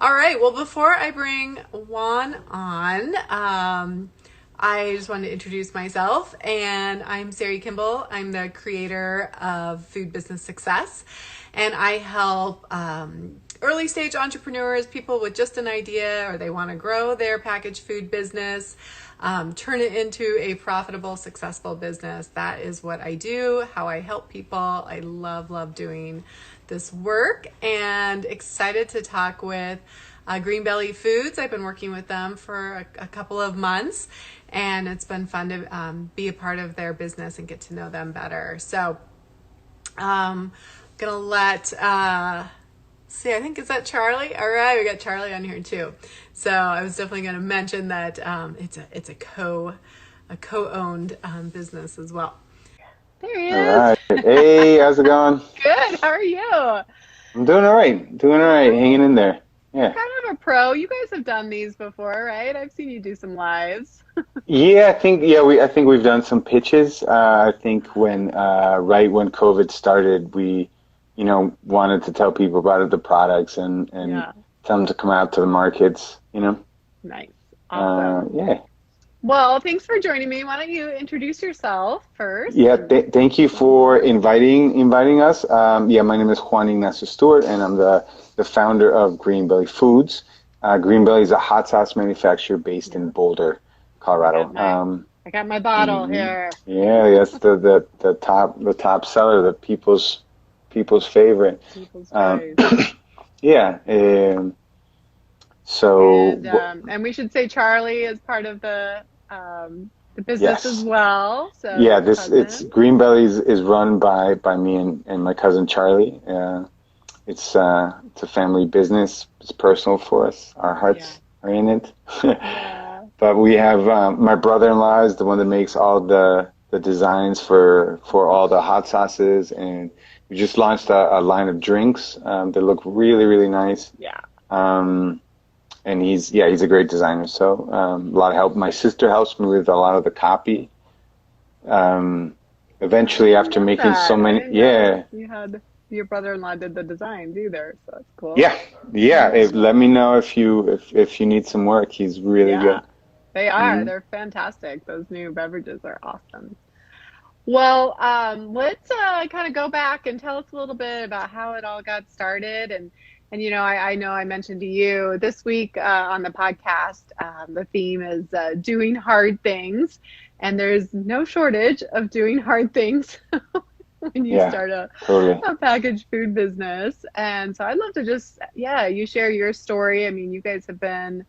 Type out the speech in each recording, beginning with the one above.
All right. Well, before I bring Juan on, I just wanted to introduce myself. And I'm Sari Kimbell. I'm the creator of Food Business Success. And I help early stage entrepreneurs, people with just an idea or they want to grow their packaged food business, turn it into a profitable, successful business. That is what I do, how I help people. I love doing this work and excited to talk with Green Belly Foods. I've been working with them for a couple of months and it's been fun to be a part of their business and get to know them better. So gonna let see, I think, is that Charlie? All right, we got Charlie on here too. So I was definitely gonna mention that it's a co-owned business as well. There he All is. right. Hey, how's it going? Good. How are you? I'm doing all right. Doing all right. Hanging in there. You're Yeah. kind of a pro. You guys have done these before, right? I've seen you do some lives. I think we've done some pitches. I think when right when COVID started, we, wanted to tell people about the products and Yeah. tell them to come out to the markets. Nice. Awesome. Yeah. Well, thanks for joining me. Why don't you introduce yourself first? Yeah, And thank you for inviting us. My name is Juan Ignacio Stewart, and I'm the founder of Green Belly Foods. Green Belly is a hot sauce manufacturer based in Boulder, I Colorado. got my I got my bottle Mhm. here. Yeah, that's the top seller, the people's favorite. People's Um, choice. yeah. And So and we should say Charlie is part of the business as yes. well. So Yeah, your this it's cousin. Green Bellies is run by me and my cousin Charlie. It's a family business. It's personal for us. Our Yeah. hearts are in it. Yeah. But we have my brother-in-law is the one that makes all the designs for all the hot sauces, and we just launched a line of drinks that look really nice. Yeah. Um, and he's a great designer. So a lot of help. My sister helps me with a lot of the copy. Um, I Eventually, didn't after know making so that. I many, didn't know yeah. you had your brother-in-law did the designs either, so that's cool. Yeah, yeah. Let me know if you need some work. He's really Yeah, good. they are. Hmm. They're fantastic. Those new beverages are awesome. Well, let's kind of go back and tell us a little bit about how it all got started. And I know I mentioned to you this week on the podcast, the theme is doing hard things, and there's no shortage of doing hard things when you Yeah, start totally. a packaged food business. And so I'd love to just, yeah, you share your story. I mean, you guys have been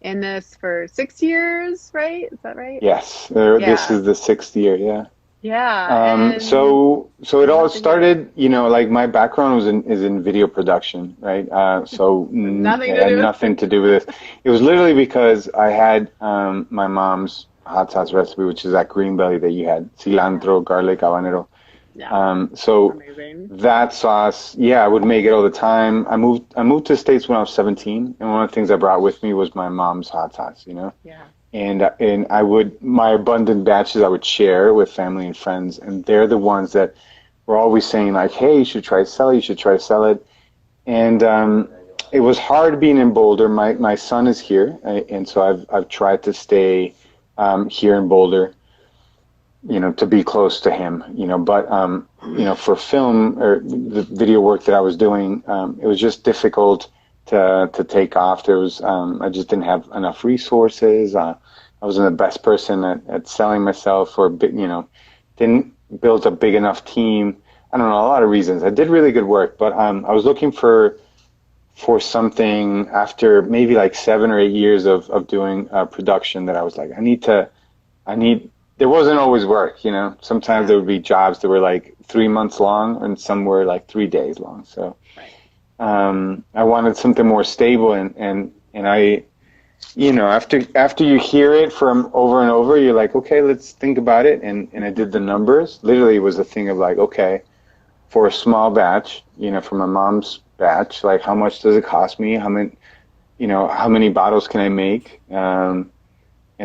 in this for 6 years, right? Is that right? Yes, this Yeah. is the sixth year. Yeah. Yeah. Um, And so so it I'd all love to hear it. started, like my background is in video production, right? So Nothing it to had do with nothing to do with this. It was literally because I had my mom's hot sauce recipe, which is that green belly that you had, Yeah. cilantro, garlic, habanero. Yeah. So Amazing. that sauce, yeah, I would make it all the time. I moved to the States when I was 17, and one of the things I brought with me was my mom's hot sauce. Yeah. And I would my abundant batches I would share with family and friends, and they're the ones that were always saying like, "Hey, you should try to sell it. You should try to sell it." And it was hard being in Boulder. My son is here, and so I've tried to stay here in Boulder, to be close to him, But for film or the video work that I was doing, it was just difficult to take off. I just didn't have enough resources. I wasn't the best person at selling myself, or didn't build a big enough team. I don't know, a lot of reasons. I did really good work, but I was looking for something after maybe like 7 or 8 years of doing production, that I was like, I need, there wasn't always work. Sometimes Yeah. there would be jobs that were like 3 months long and some were like 3 days long. So Right. I wanted something more stable, and after you hear it from over and over, you're like, okay, let's think about it. And I did the numbers. Literally, it was a thing of like, okay, for a small batch, from my mom's batch, like how much does it cost me? How many bottles can I make? And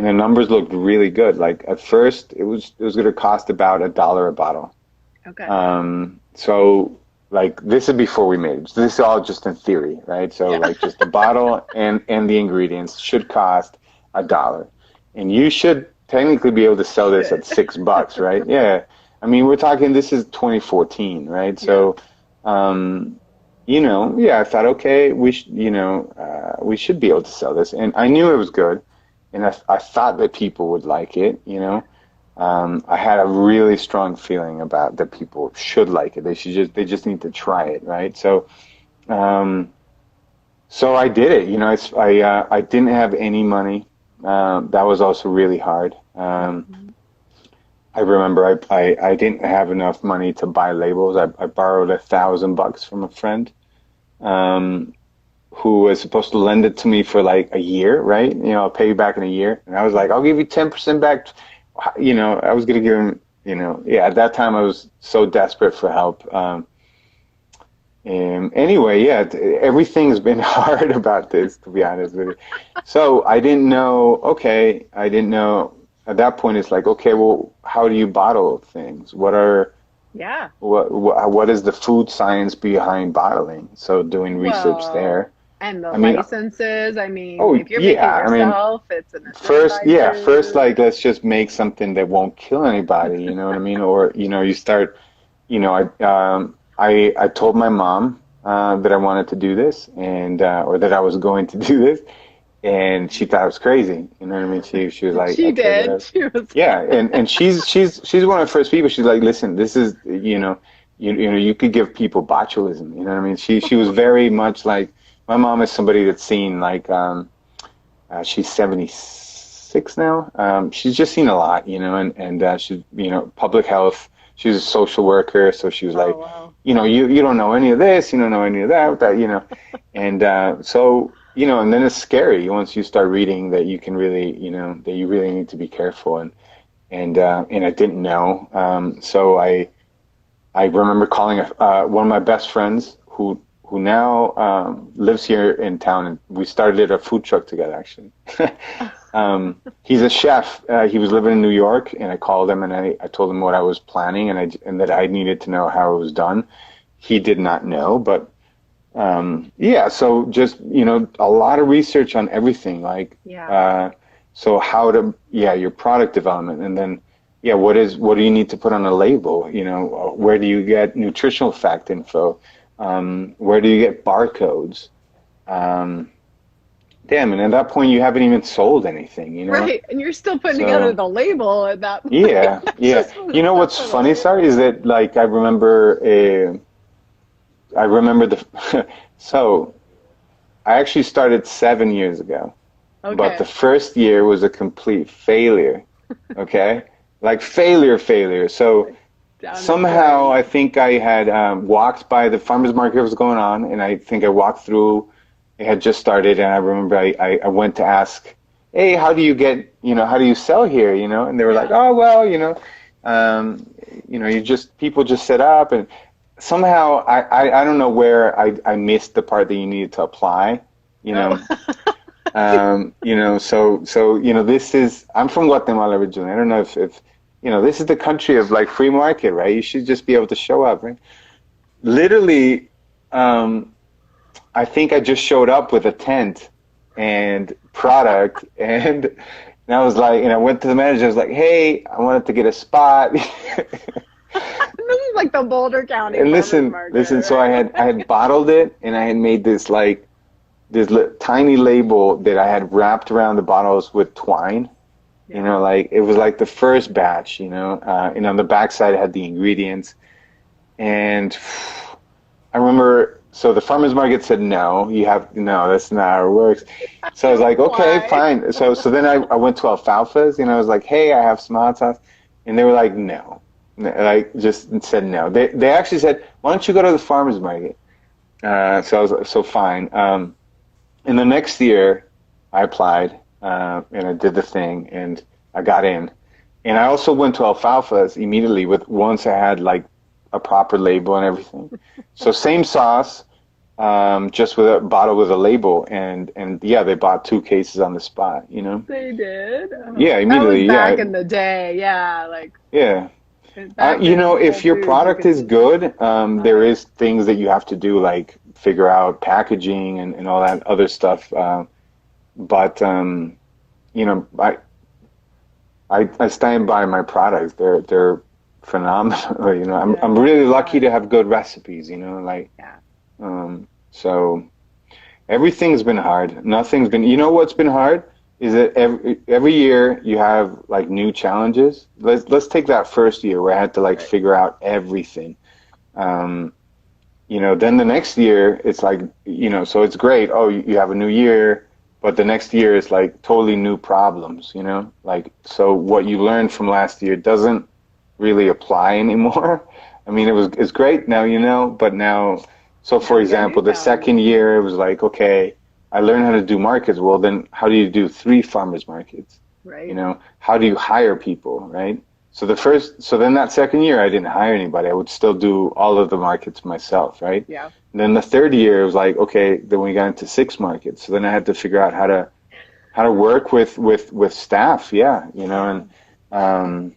the numbers looked really good. Like at first, it was going to cost about $1 a bottle. Okay. So like this is before we made it. So this is all just in theory, right? So Yeah. like just the bottle and the ingredients should cost $1, and you should technically be able to sell this at Should. $6, right? Yeah. I mean, we're talking this is 2014, right? Yeah. So, yeah, I thought, okay, we should be able to sell this, and I knew it was good, and I thought that people would like it, I had a really strong feeling about that people should like it. They just need to try it, right? Um, so I did it. I didn't have any money. That was also really hard. Mhm. I remember I didn't have enough money to buy labels. I borrowed $1,000 from a friend, um, who was supposed to lend it to me for like a year, right? I'll pay you back in a year. And I was like, I'll give you 10% back. I was gonna give him, yeah, at that time I was so desperate for help. And anyway, yeah, everything's been hard about this, to be honest with you. So I didn't know, okay, I didn't know at that point it's like, okay, well, how do you bottle things? Yeah. What is the food science behind bottling? So doing research Well, there. and the I mean, licenses, I mean, oh if you're making yeah, I mean, yourself, it's an first, acidified yeah, first, food. like, let's just make something that won't kill anybody, you know what I mean? Or, you start, I told my mom that I wanted to do this and or that I was going to do this, and she thought I was crazy. You know what I mean? She was like, She okay, did. whatever. She was Yeah, like, and she's one of the first people. She's like, listen, this is you could give people botulism. You know what I mean? She was very much like my mom is somebody that's seen like she's 76 now. She's just seen a lot, and she's public health. She's a social worker, so she was like, oh, wow. you don't know any of this, you don't know any of that, and so and then it's scary once you start reading that you can really, that you really need to be careful, and I didn't know, so I remember calling one of my best friends who now lives here in town, and we started a food truck together, actually. He's a chef. He was living in New York, and I called him and I told him what I was planning and that I needed to know how it was done. He did not know, but yeah. So just a lot of research on everything, like Yeah. so how to your product development, and then what do you need to put on a label? Where do you get nutritional fact info? Where do you get barcodes? Damn, and at that point you haven't even sold anything. Right. And you're still putting together So the label at that point. yeah, That's yeah. just what You it's know stuff what's for the funny, Sorry, label. is that like I remember the so I actually started 7 years ago, but the Okay. first year was a complete failure. Okay, like failure. So Like down the somehow drain. I think I had walked by the farmers market that was going on, and I think I walked through. It had just started, and I remember I went to ask, "Hey, how do you how do you sell here?" And they were like, Yeah. "Oh, well, um, people just set up." And somehow I don't know where I missed the part that you needed to apply, you Oh. know. This is I'm from Guatemala originally. I don't know if this is the country of like free market, right? You should just be able to show up, right? Literally, I think I just showed up with a tent and product, and I was like, and I went to the manager. I was like, "Hey, I wanted to get a spot." This is like the Boulder County And Farmers listen. Market, So right? I had bottled it, and I had made this like tiny label that I had wrapped around the bottles with twine. Yeah. Like it was like the first batch. And on the backside it had the ingredients. And I remember, so the farmers market said no. No, that's not how it works. So I was like, okay, Why? fine. So then I went to Alfalfa's, and I was like, hey, I have some hot sauce, and they were like, no. Like just said no. They actually said, why don't you go to the farmers market? So I was like, so fine. And the next year, I applied, and I did the thing, and I got in. And I also went to Alfalfa's immediately once I had like a proper label and everything. So same sauce, just with a bottle with a label, and yeah, they bought 2 cases on the spot. They did. Oh. Yeah, That was immediately. back Yeah, in the day. Yeah, like yeah. Back You then, know, Whole if your Foods, you product could is just good, buy there it. is things that you have to do, like figure out packaging and all that other stuff. But you know, I stand by my products. They're phenomenal. You know, I'm Yeah, really lucky yeah, to have good recipes. You know, like yeah. so. Everything's been hard. Nothing's been, you know what's been hard is that every year you have like new challenges. Let's take that first year where I had to like Right. figure out everything. Um, you know, then the next year it's like, you know, so it's great. Oh, you have a new year, but the next year is like totally new problems, you know? Like, so what you learned from last year doesn't really apply anymore. I mean, it's great now, you know, but now, so Now for you got new example, the second challenges, year it was like, okay, I learned how to do markets. Well, then how do you do three farmers markets? You right? know, how do you hire people, right? So then that second year, I didn't hire anybody. I would still do all of the markets myself, right? Yeah. And then the third year, it was like, okay, then we got into six markets. So then I had to figure out how to work with staff, yeah, you know, Yeah. and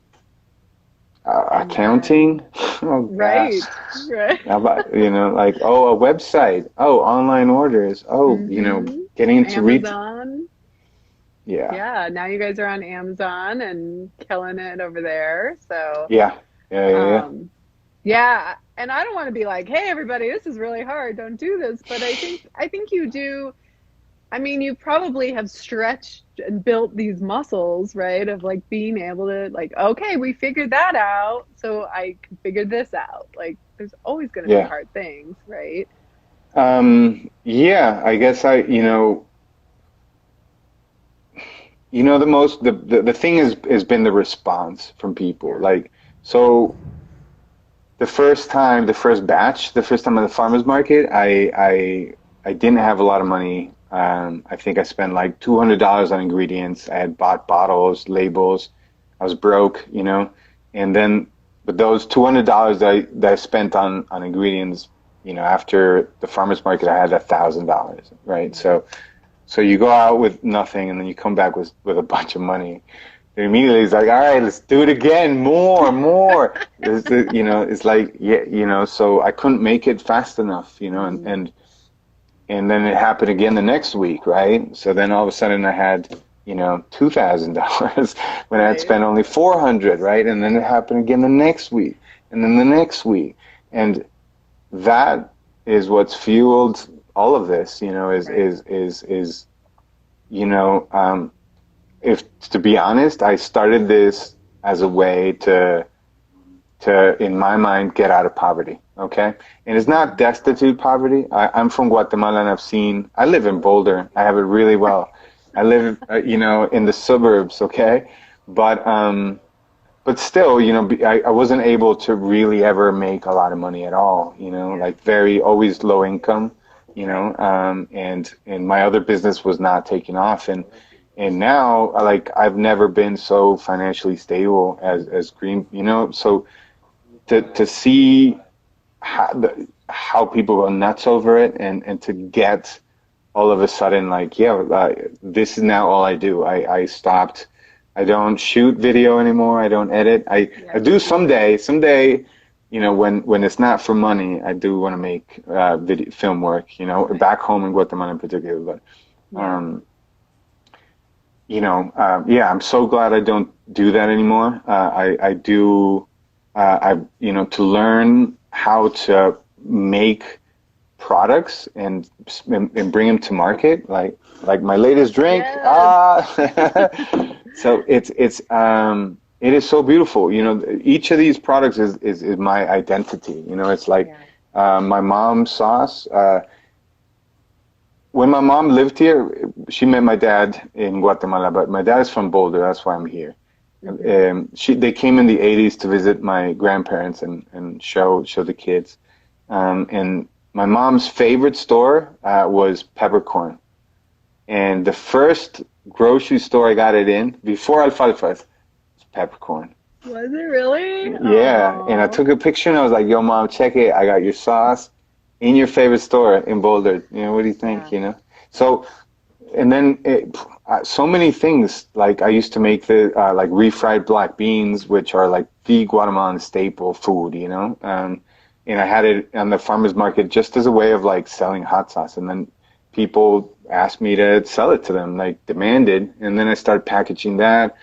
And accounting. then, Oh gosh, right, right. how about, you know, like, oh, a website, oh, online orders, oh, you know, Mm-hmm. getting into retail. Amazon. Yeah, Yeah, now you guys are on Amazon and killing it over there. So, yeah, yeah. um, yeah, and I don't want to be like, "Hey, everybody, this is really hard. Don't do this." But I think you do. I mean, you probably have stretched and built these muscles, right? Of like being able to like, okay, we figured that out, so I can figure this out. Like, there's always going to be Yeah. hard things, right? Yeah, I guess the most, the thing has been the response from people. Yeah. Like, so the first batch, the first time at the farmer's market, I didn't have a lot of money. I think I spent like $200 on ingredients. I had bought bottles, labels. I was broke, you know. And then, but those $200 that I spent on ingredients, you know, after the farmer's market, I had $1,000, right? So you go out with nothing, and then you come back with a bunch of money. And immediately it's like, all right, let's do it again, more. You know, it's like, yeah, you know. So I couldn't make it fast enough, you know, and Mm, and and then it happened again the next week, right? So then all of a sudden I had, you know, $2,000 when I had right. spent only 400, right? And then it happened again the next week, and then the next week, and that is what's fueled all of this, you know, Right. is you know, if to be honest, I started this as a way to in my mind get out of poverty. Okay, and it's not Mhm. destitute poverty. I'm from Guatemala, and I live in Boulder. I have it really well. I live, you know, in the suburbs. Okay, but but still, you know, I wasn't able to really ever make a lot of money at all. You know, Yeah. like very always low income. You Right. know, and my other business was not taking off, and now like I've never been so financially stable as Green. You know, so to see how people go nuts over it, and to get all of a sudden like, yeah, this is now all I do. I stopped. I don't shoot video anymore. I don't edit. I Yeah. do someday, you know, when it's not for money, I do want to make video film work, you know, Right. back home in Guatemala in particular. But Yeah. um, yeah, I'm so glad I don't do that anymore. I do, you know, to learn how to make products and bring them to market, like my latest drink. Yes. So it is so beautiful. You know, each of these products is my identity. You know, it's like Yeah. my mom's sauce. When my mom lived here, she met my dad in Guatemala, but my dad is from Boulder. That's why I'm here. Hmm. They came in the 80s to visit my grandparents and show the kids. And my mom's favorite store was Peppercorn. And the first grocery store I got it in before Alfalfa was Peppercorn. Was it really? Yeah, and I Oh, took a picture and I was like, "Yo, mom, check it. I got your sauce in your favorite store in Boulder. You know, what do you think? yeah. You know." So and then so many things. Like I used to make the like refried black beans, which are like the Guatemalan staple food, you know. And I had it on the farmers market just as a way of like selling hot sauce. And then people asked me to sell it to them, like demanded. And then I started packaging that.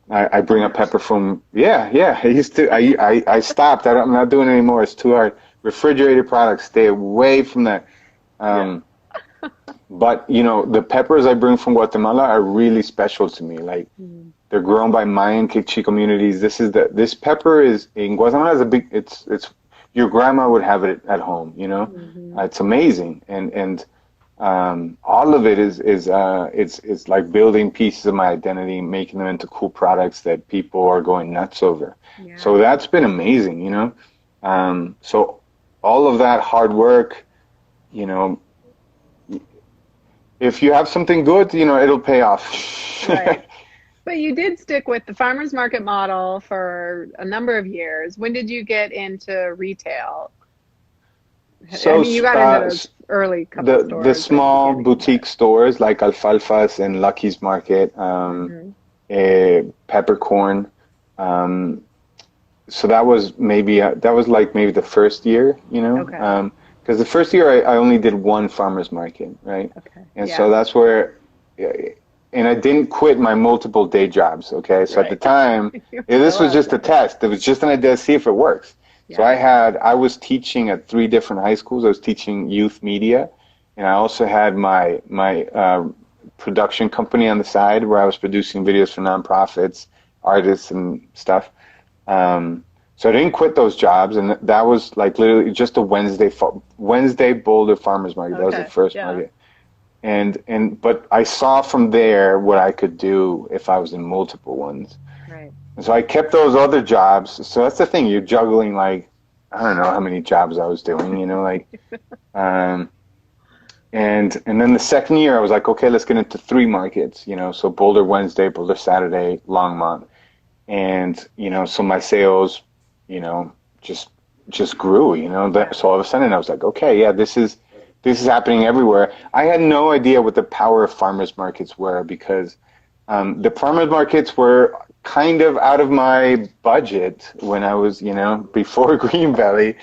I bring up pepper from, yeah. I stopped. I'm not doing it anymore. It's too hard. Refrigerated products, stay away from that. But, you know, the peppers I bring from Guatemala are really special to me. Like, they're grown by Mayan Kikchi communities. This pepper is, in Guatemala, is a big, it's, your grandma would have it at home, you know? It's amazing. And all of it is it's like building pieces of my identity, making them into cool products that people are going nuts over. Yeah. So that's been amazing, you know? So all of that hard work, you know, if you have something good, you know, it'll pay off. Right. But you did stick with the farmers market model for a number of years. When did you get into retail? So, I mean, you got into those early couple stores. The small boutique stores like Alfalfa's and Lucky's Market, Peppercorn. So that was like maybe the first year, you know? Okay. Because the first year I only did one farmer's market, right? Okay. And so that's where, and I didn't quit my multiple day jobs, okay? So at the time, this was just a test. It was just an idea to see if it works. Yeah. So I was teaching at 3 different high schools. I was teaching youth media, and I also had my production company on the side where I was producing videos for nonprofits, artists, and stuff. So I didn't quit those jobs, and that was like literally just a Wednesday Boulder Farmers Market. That was the first market. But I saw from there what I could do if I was in multiple ones. Right. And so I kept those other jobs. So that's the thing. You're juggling like, I don't know how many jobs I was doing, you know, like, and then the second year I was like, okay, let's get into 3 markets, you know, so Boulder Wednesday, Boulder Saturday, Longmont. And, you know, so my sales, you know, just grew, you know, so all of a sudden I was like, okay, yeah, this is happening everywhere. I had no idea what the power of farmers markets were because the farmers markets were kind of out of my budget when I was, you know, before Green Valley.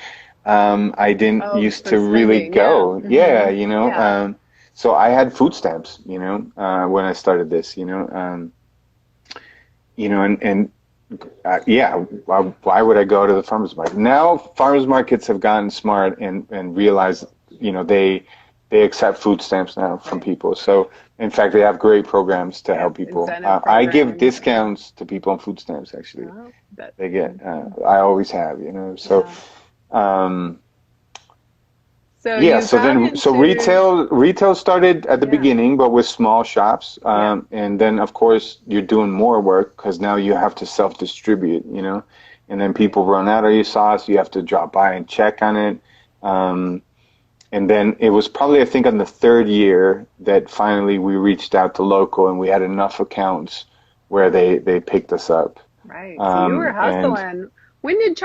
I didn't used to really go. Yeah, you know. Yeah. So I had food stamps, you know, when I started this, you know, and why would I go to the farmers market? Now farmers markets have gotten smart and realized, you know, they accept food stamps now from people. So in fact, they have great programs to help people. I give discounts to people on food stamps. Actually, they get. I always have, you know. So, So retail started at the beginning, but with small shops, and then of course you're doing more work because now you have to self-distribute, you know, and then people run out of your sauce, you have to drop by and check on it, and then it was probably I think on the 3rd year that finally we reached out to local and we had enough accounts where they picked us up. Right. So you were hustling. When did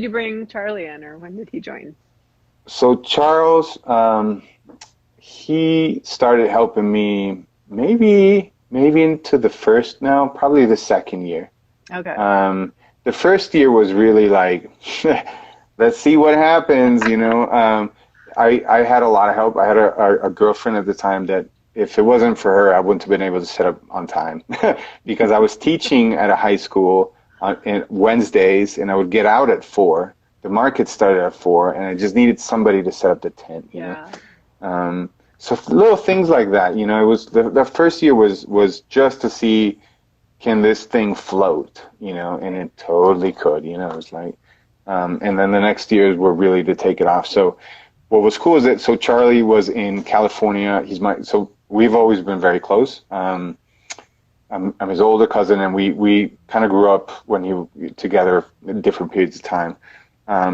you bring Charlie in, or when did he join? So Charles, he started helping me maybe into the first now, probably the 2nd year. Okay. The first year was really like, let's see what happens, you know. I had a lot of help. I had a girlfriend at the time that if it wasn't for her, I wouldn't have been able to set up on time because I was teaching at a high school on Wednesdays and I would get out at 4. The market started at 4, and I just needed somebody to set up the tent. You know? So little things like that. You know, it was the first year was just to see, can this thing float? You know, and it totally could. You know, it was like, and then the next years were really to take it off. So what was cool is that Charlie was in California. So we've always been very close. I'm his older cousin, and we kind of grew up together in different periods of time.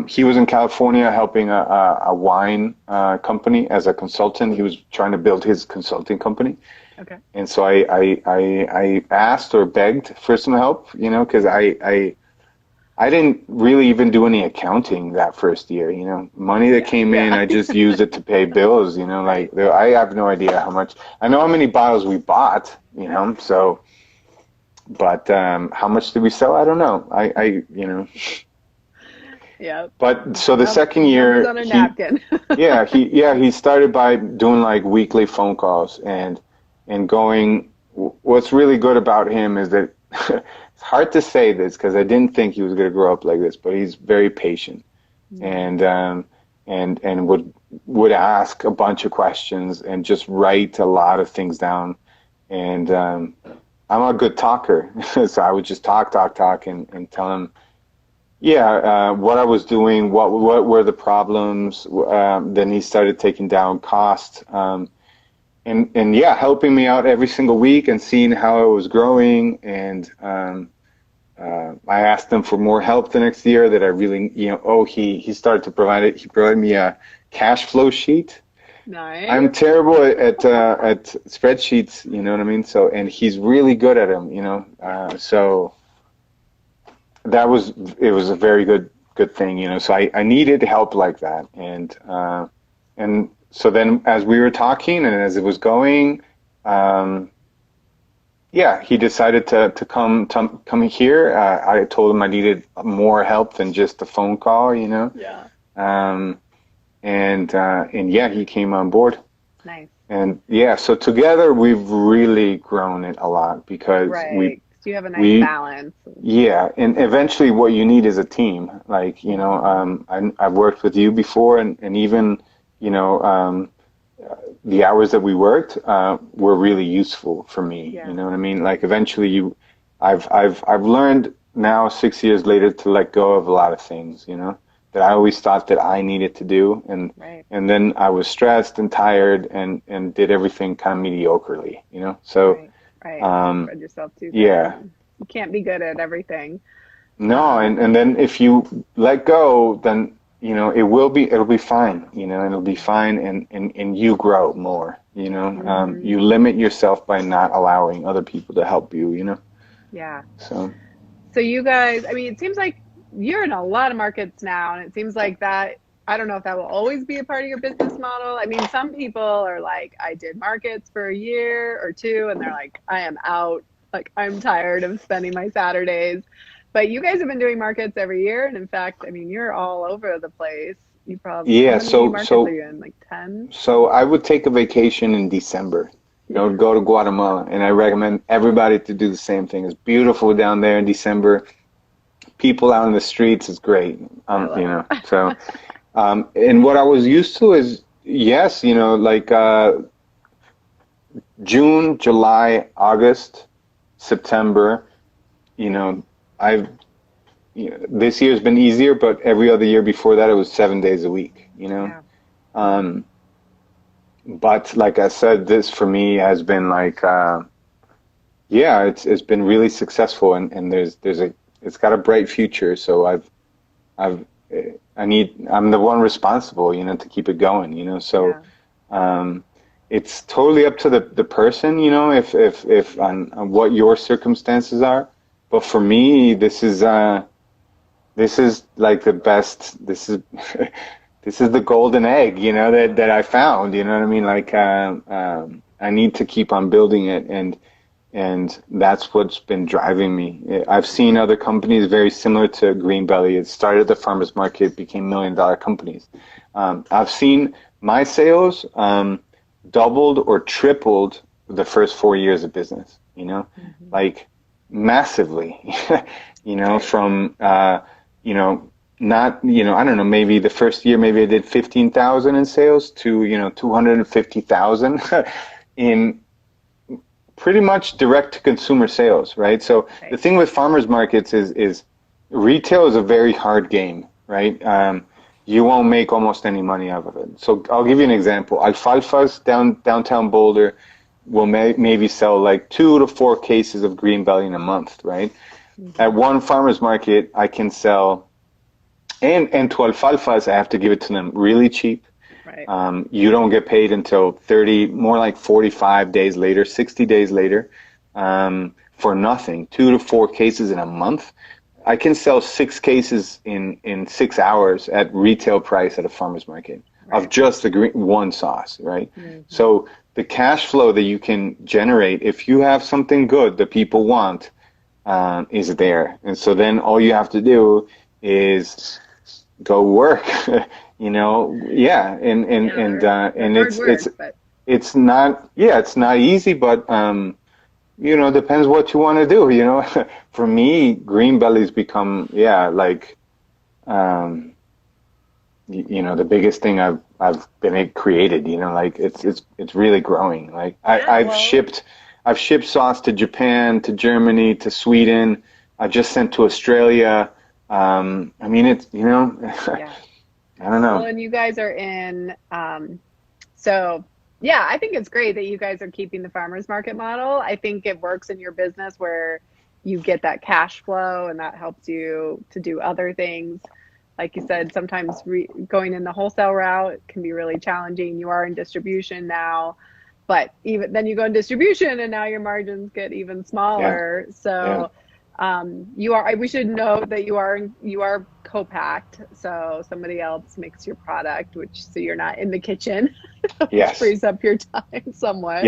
He was in California helping a wine company as a consultant. He was trying to build his consulting company. Okay. And so I asked or begged for some help, you know, because I didn't really even do any accounting that first year, you know. Money that came in, I just used it to pay bills, you know, like I have no idea how much. I know how many bottles we bought, you know, so, but how much did we sell? I don't know. You know. Yeah. But so the second year, on a napkin. he started by doing like weekly phone calls and going. What's really good about him is that it's hard to say this because I didn't think he was going to grow up like this, but he's very patient and would ask a bunch of questions and just write a lot of things down. And I'm a good talker, so I would just talk and tell him. Yeah, what I was doing, what were the problems? Then he started taking down costs, and yeah, helping me out every single week and seeing how it was growing. And I asked him for more help the next year. That I really, you know, he started to provide it. He provided me a cash flow sheet. Nice. I'm terrible at spreadsheets, you know what I mean? So, and he's really good at them, you know. So. It was a very good thing, you know. So I needed help like that, and so then as we were talking and as it was going, he decided to come here. I told him I needed more help than just a phone call, you know. Yeah. And yeah, he came on board. Nice. And yeah, so together we've really grown it a lot because you have a nice balance. Yeah, and eventually what you need is a team. Like, you know, I've worked with you before, and even, you know, the hours that we worked were really useful for me. Yeah. You know what I mean? Like, eventually I've learned now 6 years later to let go of a lot of things, you know, that I always thought that I needed to do, and then I was stressed and tired and did everything kind of mediocrely, you know. So. Right. Spread yourself too thin. Yeah. You can't be good at everything. No, and then if you let go, then, you know, it'll be fine, you know, and it'll be fine and you grow more, you know. You limit yourself by not allowing other people to help you, you know. Yeah. So you guys, I mean, it seems like you're in a lot of markets now, and it seems like that, I don't know if that will always be a part of your business model. I mean, some people are like, I did markets for a year or two, and they're like, I am out. Like, I'm tired of spending my Saturdays. But you guys have been doing markets every year. And in fact, I mean, you're all over the place. You probably, how many markets are you in? Like 10? So I would take a vacation in December. You know, go to Guatemala. And I recommend everybody to do the same thing. It's beautiful down there in December. People out in the streets is great. You know, so... and what I was used to is, yes, you know, like June, July, August, September, you know, this year's been easier, but every other year before that, it was 7 days a week, you know. Yeah. But like I said, this for me has been like, it's been really successful, and it's got a bright future. So I'm the one responsible, you know, to keep it going, you know. So it's totally up to the person, you know, if on what your circumstances are. But for me, this is like the best. This is this is the golden egg, you know, that I found. You know what I mean? Like I need to keep on building it, and that's what's been driving me. I've seen other companies very similar to Greenbelly. It started at the farmers market, became $1 million companies. I've seen my sales doubled or tripled the first 4 years of business, you know, like massively, you know, from, you know, not, you know, I don't know, maybe the first year, maybe I did 15,000 in sales to, you know, 250,000 in pretty much direct to consumer sales, right? So the thing with farmers markets is retail is a very hard game, right? You won't make almost any money out of it. So I'll give you an example. Alfalfa's downtown Boulder will maybe sell like 2 to 4 cases of Green Belly in a month, right? At one farmer's market, I can sell, and to alfalfas, I have to give it to them really cheap. Right. You don't get paid until 30, more like 45 days later, 60 days later, for nothing. 2 to 4 cases in a month. I can sell 6 cases in 6 hours at retail price at a farmer's market of just the one sauce, right? So the cash flow that you can generate if you have something good that people want is there. And so then all you have to do is go work, you know, and it's not easy, but you know, depends what you want to do, you know. For me, green bellies become you know, the biggest thing I've been created, you know, like it's really growing. Like I've shipped sauce to Japan, to Germany, to Sweden. I just sent to Australia. I mean, it's, you know, I don't know. Well, and you guys are in, so yeah, I think it's great that you guys are keeping the farmers market model. I think it works in your business where you get that cash flow and that helps you to do other things. Like you said, sometimes going in the wholesale route can be really challenging. You are in distribution now, but even then you go in distribution and now your margins get even smaller. So we should note that you are co-packed. So somebody else makes your product, so you're not in the kitchen, which frees up your time somewhat.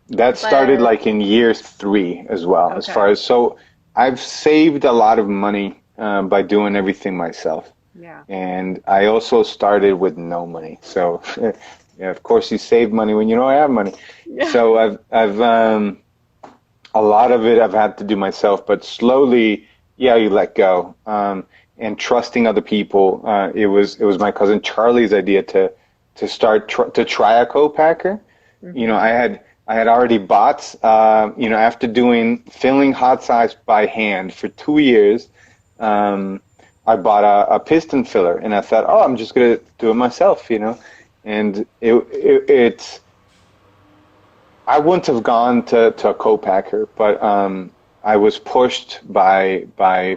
That started like in year 3 as well. As far as, so I've saved a lot of money by doing everything myself. And I also started with no money. So of course you save money when you don't have money. So I've a lot of it I've had to do myself, but slowly, you let go. And trusting other people. It was my cousin Charlie's idea to start to try a co-packer. You know, I had already bought, you know, after filling hot sauce by hand for 2 years, I bought a piston filler, and I thought, I'm just gonna do it myself, you know. And it's I wouldn't have gone to a co-packer, but I was pushed by my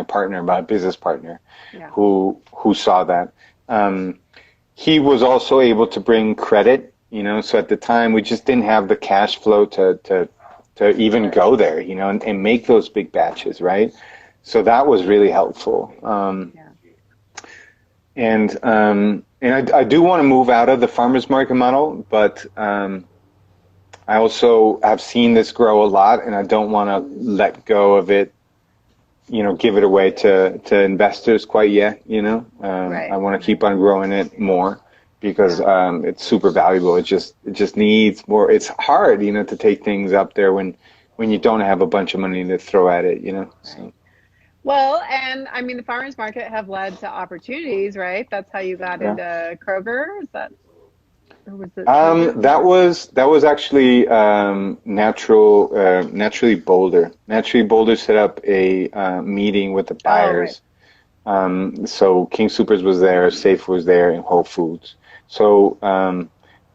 partner, my business partner, who saw that. He was also able to bring credit, you know. So at the time, we just didn't have the cash flow to even go there, you know, and make those big batches, right? So that was really helpful. And I do want to move out of the farmers market model, but I also have seen this grow a lot, and I don't want to let go of it, you know, give it away to investors quite yet, you know. I want to keep on growing it more because it's super valuable. It just needs more. It's hard, you know, to take things up there when you don't have a bunch of money to throw at it, you know. So. Well, and I mean, the farmers market have led to opportunities, right? That's how you got into Kroger. Is that, or was it? That was actually Naturally Boulder. Naturally Boulder set up a meeting with the buyers. So King Soopers was there, Safe was there, and Whole Foods. So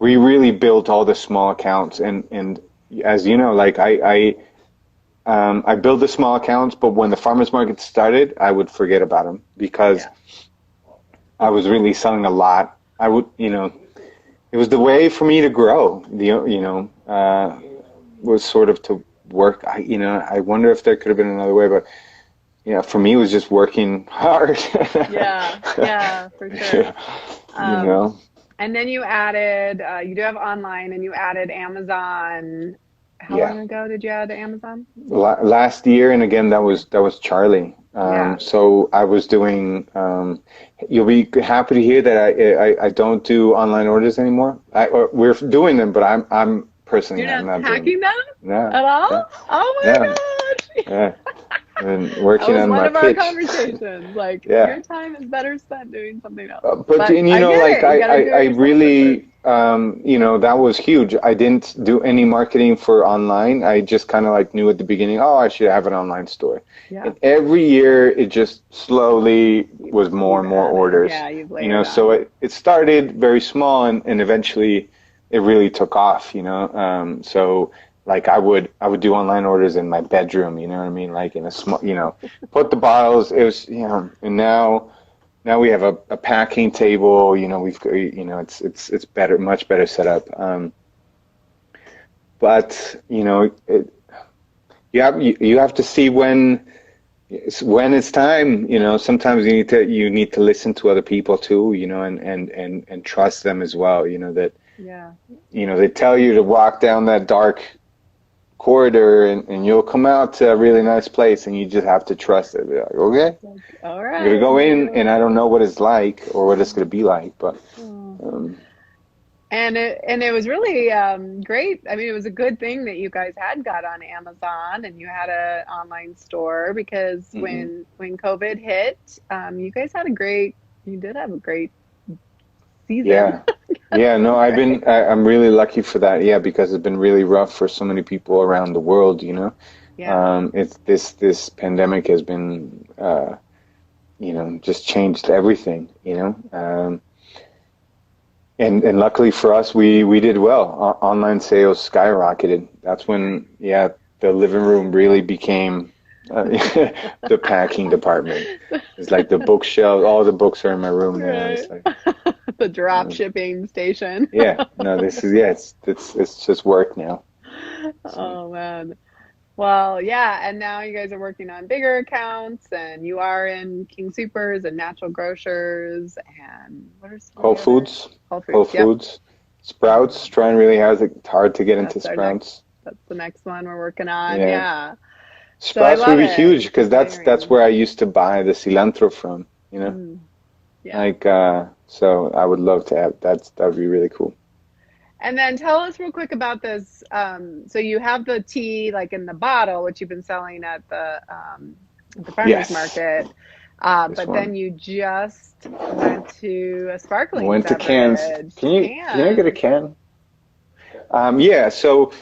we really built all the small accounts, and as you know, like I built the small accounts, but when the farmers market started, I would forget about them because I was really selling a lot. I would, you know, it was the way for me to grow. Was sort of to work. I wonder if there could have been another way, but for me, it was just working hard. For sure. You know. And then you added, you do have online, and you added Amazon. How long ago did you add Amazon? Last year, and again that was Charlie. So I was doing. You'll be happy to hear that I don't do online orders anymore. We're doing them, but I'm personally You're not packing them? No. At all? Yeah. Oh my gosh! Yeah. I've been working on my pitch. One of our conversations. Like your time is better spent doing something else. But you know, like I really. That was huge. I didn't do any marketing for online. I just kind of like knew at the beginning, I should have an online store. And every year it just slowly was more and more orders. So it started very small and eventually it really took off, so like I would do online orders in my bedroom, you know what I mean? Like in a small, put the bottles, it was, and now we have a packing table, we've got, it's better, much better set up. But, you you have to see when it's time. Sometimes you need to listen to other people too, and trust them as well, that they tell you to walk down that dark corridor and you'll come out to a really nice place, and you just have to trust it. Be like, okay, all right, I'm gonna go in, and I don't know what it's like or what it's gonna be like, but and it was really great. I mean, it was a good thing that you guys had got on Amazon and you had an online store, because when COVID hit, you guys had you did have a great season. Yeah, no, I'm really lucky for that. Yeah, because it's been really rough for so many people around the world, It's this pandemic has been just changed everything, and luckily for us, we did well. Online sales skyrocketed. That's when the living room really became the packing department. It's like the bookshelf, all the books are in my room now. It's like, the drop shipping station. No, this is it's just work now. Oh man. Well, and now you guys are working on bigger accounts, and you are in King Soopers and Natural Grocers, and what are some Whole Foods. Whole Foods. Sprouts. Trying really hard to get into Sprouts. That's the next one we're working on. Yeah. Sprouts would be huge, because that's where I used to buy the cilantro from. So I would love to have that. That would be really cool. And then tell us real quick about this. So you have the tea like in the bottle, which you've been selling at the farmers market. But then you just went to a sparkling beverage. To cans. Can I get a can? So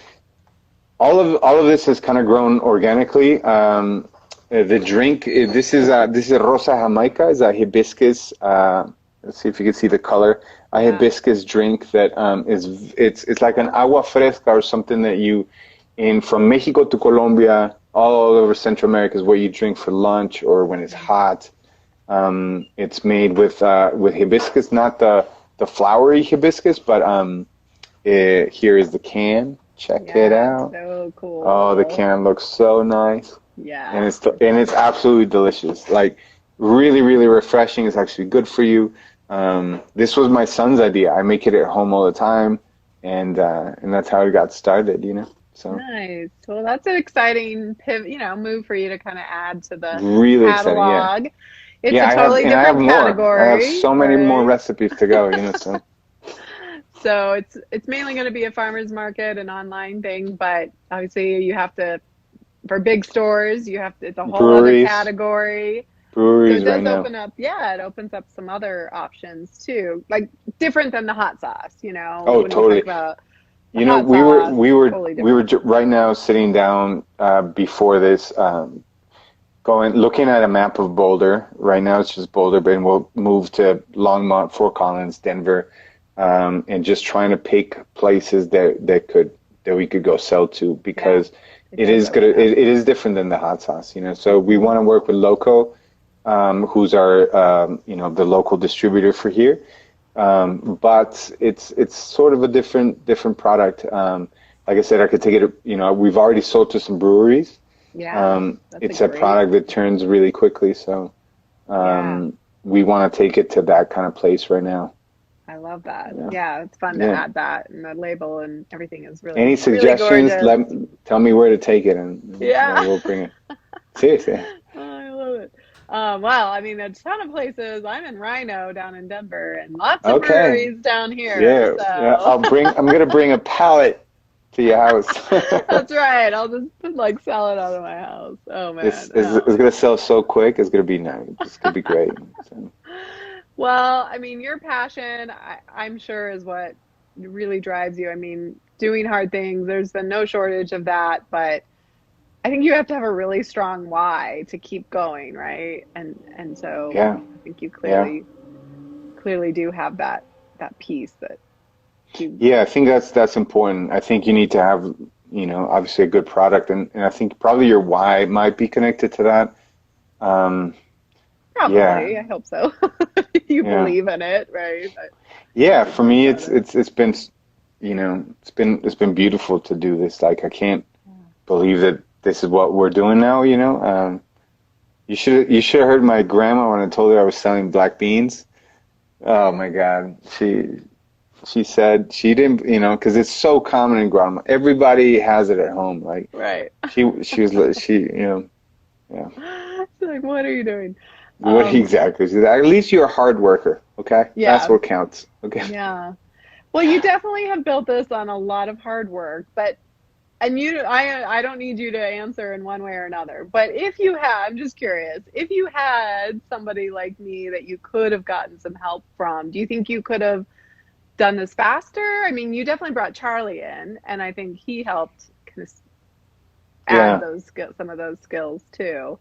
all of this has kind of grown organically. The drink, this is Rosa Jamaica, is a hibiscus. Let's see if you can see the color. A hibiscus drink that it's like an agua fresca or something that from Mexico to Colombia, all over Central America, is what you drink for lunch or when it's hot. It's made with hibiscus, not the flowery hibiscus, but here is the can. Check it out. So cool. Oh, the can looks so nice. Yeah. And it's absolutely delicious. Like really, really refreshing. It's actually good for you. This was my son's idea. I make it at home all the time, and that's how it got started. So nice. Well, that's an exciting move for you to kind of add to the really catalog. Exciting, It's a totally different category. I have so many more recipes to go. So. So it's mainly going to be a farmer's market and online thing, but obviously you have to, for big stores, it's a whole other category. Breweries so it does right now. open up, it opens up some other options too, like different than the hot sauce, Oh, totally. We were right now sitting down before this, looking at a map of Boulder. Right now it's just Boulder, but we'll move to Longmont, Fort Collins, Denver, and just trying to pick places that we could go sell to, because it is different than the hot sauce, So we want to work with Loco, who's our the local distributor for here, but it's sort of a different product. Like I said, I could take it. We've already sold to some breweries. It's a product that turns really quickly, so we want to take it to that kind of place right now. I love that. Yeah, it's fun to add that, and the label and everything is really. Any suggestions? Really tell me where to take it, and we'll bring it. Seriously. Oh, I love it. Well, I mean, there's a ton of places. I'm in Rhino down in Denver, and lots of breweries down here. Yeah, I'm gonna bring a pallet to your house. That's right. I'll just sell it out of my house. Oh man, it's gonna sell so quick. It's gonna be nice. It's gonna be great. So. Well, I mean, your passion, I'm sure, is what really drives you. I mean, doing hard things, there's been no shortage of that, but I think you have to have a really strong why to keep going, right? And so I think you clearly do have that piece that you... Yeah, I think that's important. I think you need to have, obviously a good product, and I think probably your why might be connected to that. Probably, I hope so. You believe in it, right? But, for me, it's been, it's been beautiful to do this. Like, I can't believe that this is what we're doing now, you know. You should have heard my grandma when I told her I was selling black beans. Oh my God, she said she didn't, you know, because it's so common in Guatemala. Everybody has it at home. Like Right. she you know, yeah. She's like, what are you doing? What exactly? She's like, at least you're a hard worker, okay? That's Yeah. what counts. Okay. Yeah. Well, you definitely have built this on a lot of hard work, but and I don't need you to answer in one way or another. But if you had, I'm just curious, if you had somebody like me that you could have gotten some help from, do you think you could have done this faster? I mean, you definitely brought Charlie in, and I think he helped kind of add Yeah. those skills, some of those skills too.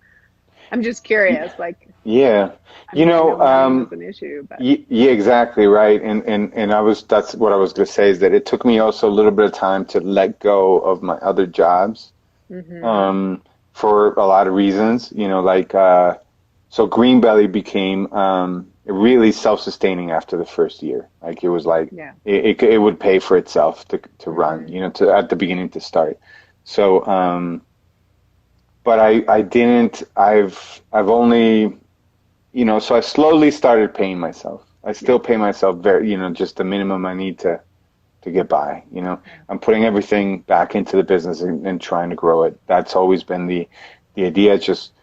I'm just curious, like, Yeah. I You mean, I know, know money was an issue, but yeah, exactly right. And that's what I was going to say is that it took me also a little bit of time to let go of my other jobs, hmm um, for a lot of reasons, you know, like, so Greenbelly became, really self-sustaining after the first year. Like it was like, yeah. it would pay for itself to run, hmm you know, at the beginning to start. So, but I didn't, I've only, you know, so I slowly started paying myself. I Yeah. still pay myself very, you know, just the minimum I need to get by. You know, I'm putting everything back into the business and trying to grow it. That's always been the idea. Just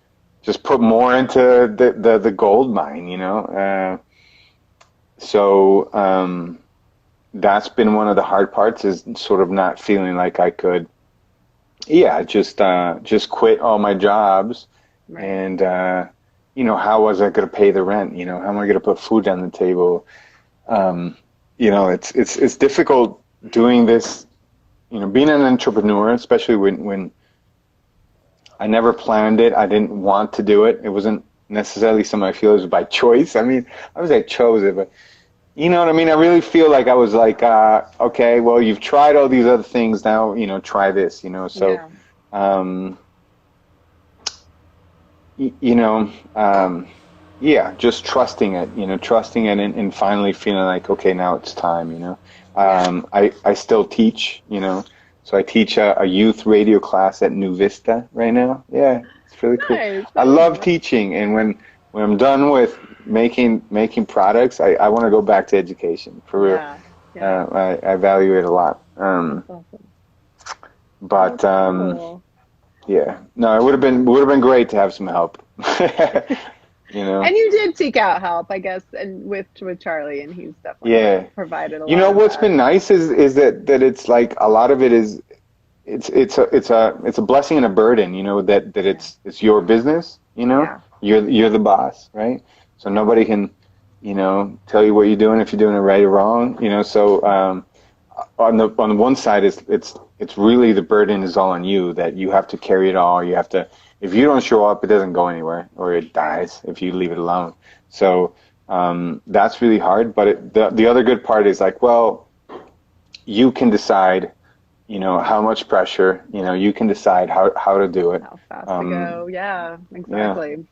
put more into the gold mine. You know, so that's been one of the hard parts is sort of not feeling like I could, yeah, just quit all my jobs Right. and. You know, how was I going to pay the rent? You know, how am I going to put food on the table? You know, it's difficult doing this. You know, being an entrepreneur, especially when I never planned it, I didn't want to do it. It wasn't necessarily something I feel it was by choice. I mean, I was I chose it, but you know what I mean. I really feel like I was like, okay, well, you've tried all these other things now. You know, try this. You know, so. Yeah. Um, you know, yeah, just trusting it, you know, trusting it and finally feeling like, okay, now it's time, you know. Yeah. I still teach, you know, so I teach a youth radio class at New Vista right now. Yeah, it's really cool. Nice. I That is love nice. teaching, and when I'm done with making products, I want to go back to education for real. Yeah. Yeah. I value it a lot. That's awesome. Well, But cool. yeah, no, it would have been great to have some help. You know. And you did seek out help, I guess, and with Charlie, and he's definitely Yeah. provided a You lot know of what's that. been nice is that it's like a lot of it is it's a blessing and a burden, you know, that Yeah. it's your business, you know. Yeah. You're the boss, right? So nobody can, you know, tell you what you're doing if you're doing it right or wrong, you know. So on the one side it's really the burden is all on you that you have to carry it all. You have to if you don't show up, it doesn't go anywhere or it Right. dies if you leave it alone. So that's really hard. But the other good part is like, well, you can decide, you know, how much pressure, you know, you can decide how to do it. How fast to Um, go. Yeah, yeah. exactly.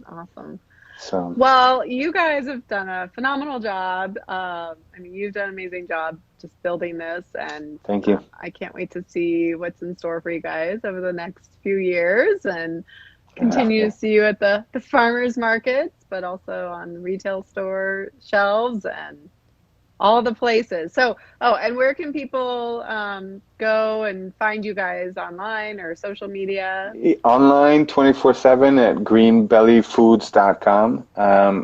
Awesome. So Well, you guys have done a phenomenal job. I mean, you've done an amazing job just building this, and thank you. I can't wait to see what's in store for you guys over the next few years, and continue to Yeah. see you at the farmers markets, but also on retail store shelves and all the places. So, oh, and where can people go and find you guys online or social media? Online 24/7 at greenbellyfoods.com.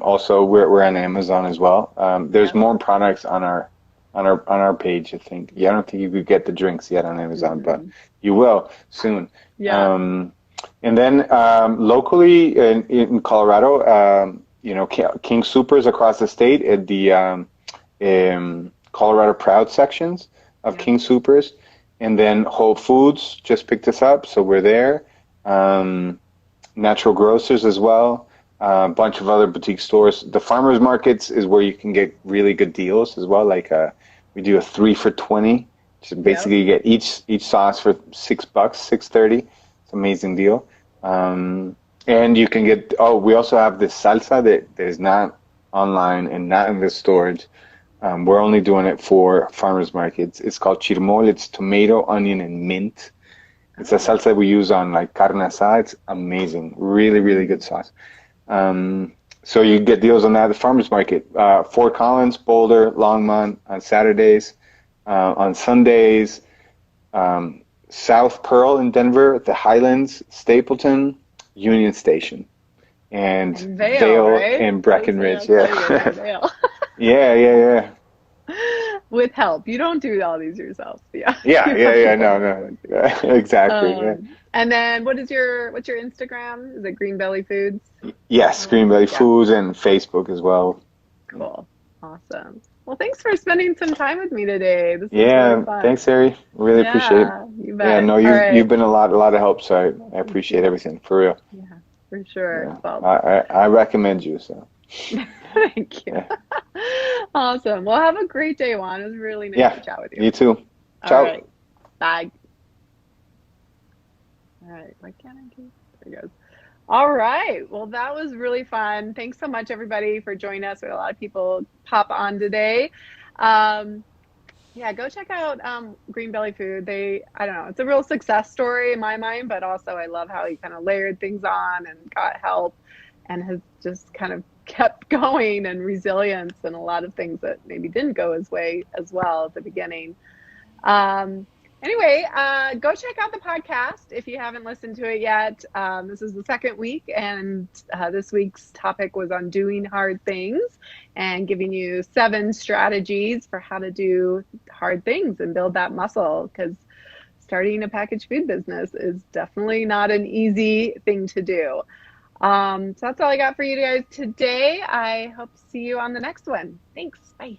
Also, we're on Amazon as well. There's Yep. more products on our page, I think. Yeah, I don't think you could get the drinks yet on Amazon, but hmm you will soon. Yeah. Um, and then locally in Colorado, you know, King Supers across the state at the Colorado Proud sections of Yep. King Supers. And then Whole Foods just picked us up, so we're there. Um, Natural Grocers as well. A bunch of other boutique stores. The farmers markets is where you can get really good deals as well. Like we do a 3 for $20. So Yep. basically, you get each sauce for $6, 6.30. It's an amazing deal. And you can get. Oh, we also have this salsa that is not online and not in the stores. We're only doing it for farmers markets. It's called chirmol. It's tomato, onion, and mint. It's a salsa we use on like carne asada. It's amazing. Really, really good sauce. So you get deals on that at the farmers market. Fort Collins, Boulder, Longmont on Saturdays. On Sundays, South Pearl in Denver, the Highlands, Stapleton, Union Station, and Vail right? and Breckenridge. Yeah. Yeah. Yeah. With help. You don't do all these yourself. Yeah. Yeah. No. Yeah, exactly. Yeah. And then what's your Instagram? Is it Green Belly Foods? Yes, Green Belly Foods and Facebook as well. Cool. Awesome. Well, thanks for spending some time with me today. This was really fun. Thanks, Sari. Really appreciate it. You bet. Yeah, no, you've been a lot of help, so I appreciate everything, for real. Yeah, for sure. Yeah. Well, I recommend you, so. Thank you. Yeah. Awesome. Well, have a great day, Juan. It was really nice to chat with you. You too. Ciao. All right. Bye. All right. Why can't I keep? There he goes. All right. Well, that was really fun. Thanks so much, everybody, for joining us. We had a lot of people pop on today. Go check out Green Belly Food. I don't know, it's a real success story in my mind, but also I love how he kind of layered things on and got help and has just kind of kept going, and resilience and a lot of things that maybe didn't go his way as well at the beginning. Anyway, go check out the podcast if you haven't listened to it yet. This is the second week, and this week's topic was on doing hard things and giving you 7 strategies for how to do hard things and build that muscle, because starting a packaged food business is definitely not an easy thing to do. So that's all I got for you guys today. I hope to see you on the next one. Thanks. Bye.